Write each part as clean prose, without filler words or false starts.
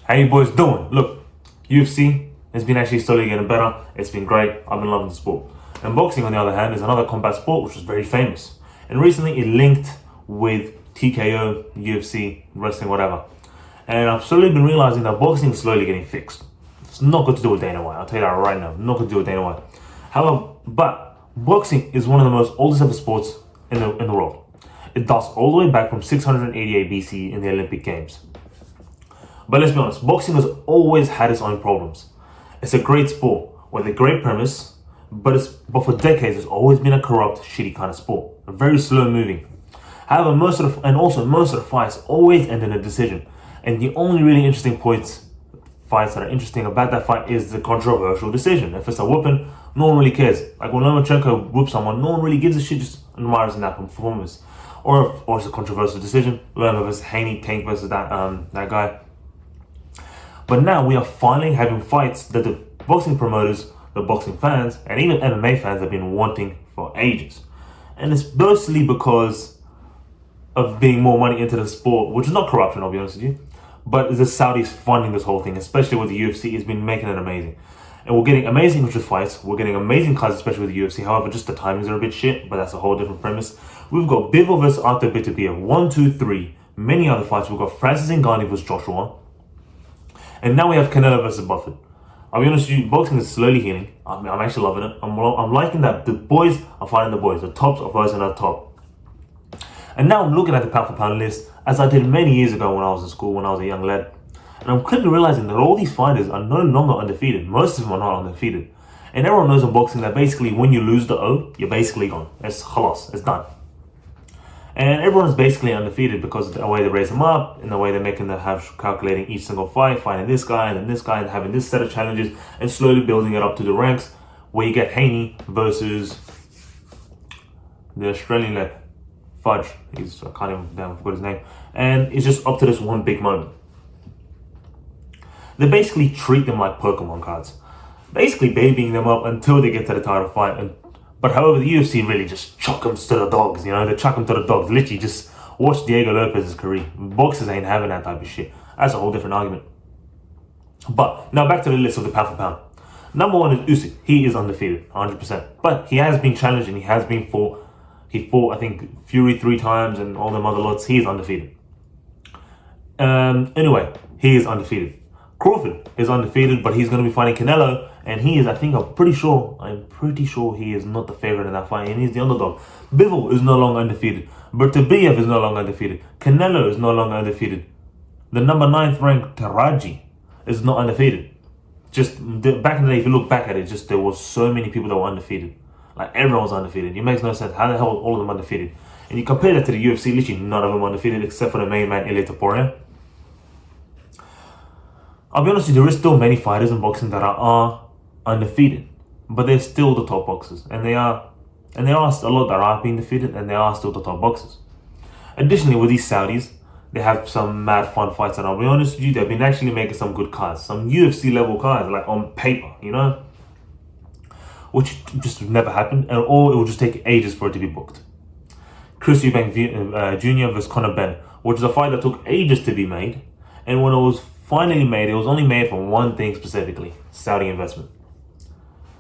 How you boys doing? Look, UFC has been actually slowly getting better. It's been great. I've been loving the sport. And boxing, on the other hand, is another combat sport which was very famous. And recently it linked with TKO, UFC, wrestling, whatever. And I've slowly been realizing that boxing is slowly getting fixed. It's not good to do with Dana White. I'll tell you that right now. Not good to do with Dana White. However, but boxing is one of the most oldest ever sports in the world. It dates all the way back from 688 BC in the Olympic Games. But let's be honest, boxing has always had its own problems. It's a great sport with a great premise, but for decades it's always been a corrupt, shitty kind of sport. Very slow moving. However, most of the fights always end in a decision. And the only really interesting fights that are interesting about that fight is the controversial decision. If it's a whooping, no one really cares. Like when Lomachenko whoops someone, no one really gives a shit, just admires in that performance. Or it's a controversial decision. Loma versus Haney, Tank versus that guy. But now we are finally having fights that the boxing promoters, the boxing fans, and even MMA fans have been wanting for ages. And it's mostly because of being more money into the sport, which is not corruption, I'll be honest with you. But the Saudis funding this whole thing, especially with the UFC, has been making it amazing. And we're getting amazing fights, we're getting amazing cards, especially with the UFC. However, just the timings are a bit shit, but that's a whole different premise. We've got Bivol versus Arthur Beterbiev, 1, 2, 3. Many other fights. We've got Francis Ngannou versus Joshua. And now we have Canelo versus Buffett. I'll be honest with you, boxing is slowly healing. I'm actually loving it. I'm liking that the boys are fighting the boys. The tops are fighting the top. And now I'm looking at the pound for pound list, as I did many years ago when I was in school, when I was a young lad. And I'm quickly realizing that all these fighters are no longer undefeated. Most of them are not undefeated. And everyone knows in boxing that basically when you lose the O, you're basically gone. It's khalas, it's done. And everyone's basically undefeated because of the way they raise them up, and the way they're making them have calculating each single fight, fighting this guy and then this guy, and having this set of challenges, and slowly building it up to the ranks where you get Haney versus the Australian lad, Fudge. I can't even forget his name. And it's just up to this one big moment. They basically treat them like Pokemon cards, basically babying them up until they get to the title fight. But however, the UFC really just chuck them to the dogs, they chuck them to the dogs. Literally, just watch Diego Lopez's career. Boxers ain't having that type of shit. That's a whole different argument. But now back to the list of the pound for pound. Number one is Usyk. He is undefeated, 100%. But he has been challenged and he has been fought. He fought, I think, Fury 3 times and all them other lots. He is undefeated. Anyway, he is undefeated. Crawford is undefeated, but he's going to be fighting Canelo, and he is, I'm pretty sure he is not the favorite in that fight, and he's the underdog. Bivol is no longer undefeated. Beterbiev is no longer undefeated. Canelo is no longer undefeated. The number 9th ranked Taraji is not undefeated. Back in the day, if you look back at it, there was so many people that were undefeated. Like, everyone was undefeated. It makes no sense. How the hell are all of them undefeated? And you compare that to the UFC, literally none of them undefeated, except for the main man, Ilia Topuria. I'll be honest with you, there is still many fighters in boxing that are undefeated, but they're still the top boxers, and there are a lot that are being defeated, and they are still the top boxers. Additionally, with these Saudis, they have some mad fun fights, and I'll be honest with you, they've been actually making some good cards, some UFC level cards, like on paper, which just would never happen, or it would just take ages for it to be booked. Chris Eubank Jr. versus Conor Benn, which is a fight that took ages to be made, and when it was finally made, it was only made for one thing specifically: Saudi investment.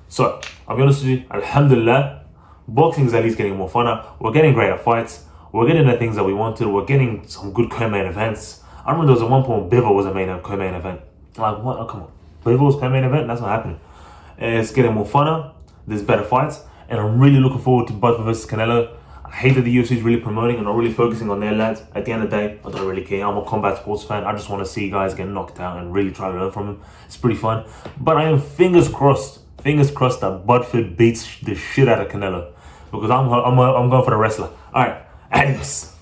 So, I'll be honest with you, alhamdulillah, boxing is at least getting more funner. We're getting greater fights. We're getting the things that we wanted. We're getting some good co-main events. I remember there was at one point Bivol was a co-main event. Like, what? Oh, come on. Bivol's co-main event? That's not happening. It's getting more funner. There's better fights. And I'm really looking forward to Buffett versus Canelo. I hate that the UFC is really promoting and not really focusing on their lads. At the end of the day, I don't really care. I'm a combat sports fan. I just want to see guys get knocked out and really try to learn from them. It's pretty fun. But I am fingers crossed that Buffett beats the shit out of Canelo, because I'm going for the wrestler. All right, adios.